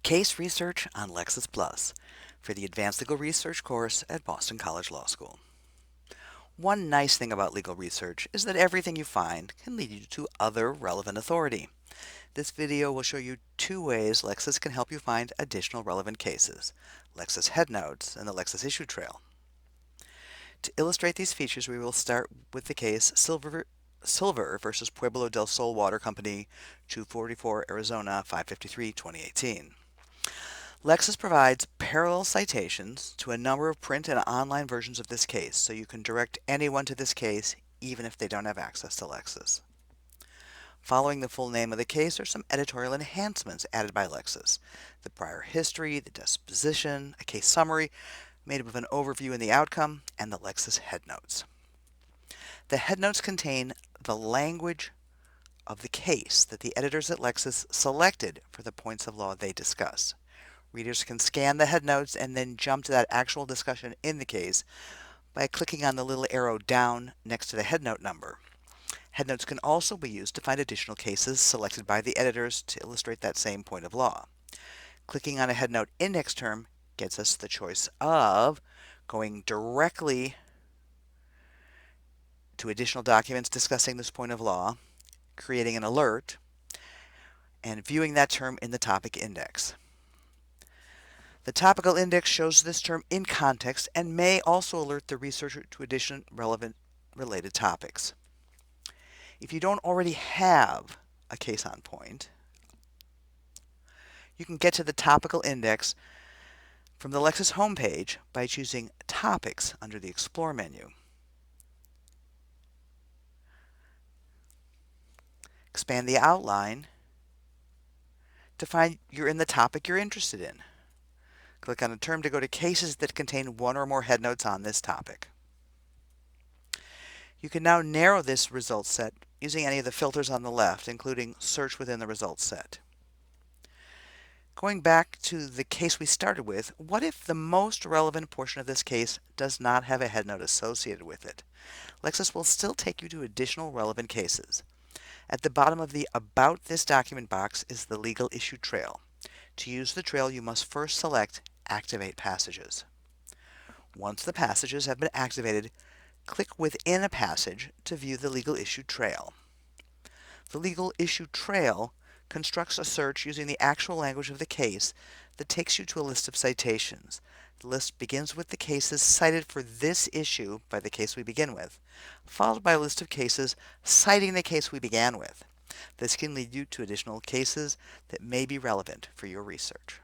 Case Research on Lexis Plus for the Advanced Legal Research course at Boston College Law School. One nice thing about legal research is that everything you find can lead you to other relevant authority. This video will show you two ways Lexis can help you find additional relevant cases: Lexis Headnotes and the Lexis Issue Trail. To illustrate these features, we will start with the case Silver versus Pueblo del Sol Water Company, 244 Arizona 553 2018. Lexis provides parallel citations to a number of print and online versions of this case, so you can direct anyone to this case even if they don't have access to Lexis. Following the full name of the case are some editorial enhancements added by Lexis: the prior history, the disposition, a case summary made up of an overview and the outcome, and the Lexis Headnotes. The Headnotes contain the language of the case that the editors at Lexis selected for the points of law they discuss. Readers can scan the Headnotes and then jump to that actual discussion in the case by clicking on the little arrow down next to the Headnote number. Headnotes can also be used to find additional cases selected by the editors to illustrate that same point of law. Clicking on a Headnote index term gets us the choice of going directly to additional documents discussing this point of law, creating an alert, and viewing that term in the topic index. The topical index shows this term in context and may also alert the researcher to additional relevant related topics. If you don't already have a case on point, you can get to the topical index from the Lexis homepage by choosing Topics under the Explore menu. Expand the outline to find you're in the topic you're interested in. Click on a term to go to cases that contain one or more headnotes on this topic. You can now narrow this results set using any of the filters on the left, including Search within the results set. Going back to the case we started with, what if the most relevant portion of this case does not have a headnote associated with it? Lexis will still take you to additional relevant cases. At the bottom of the About This Document box is the Legal Issue Trail. To use the trail, you must first select Activate Passages. Once the passages have been activated, click within a passage to view the Legal Issue Trail. The Legal Issue Trail constructs a search using the actual language of the case that takes you to a list of citations. The list begins with the cases cited for this issue by the case we begin with, followed by a list of cases citing the case we began with. This can lead you to additional cases that may be relevant for your research.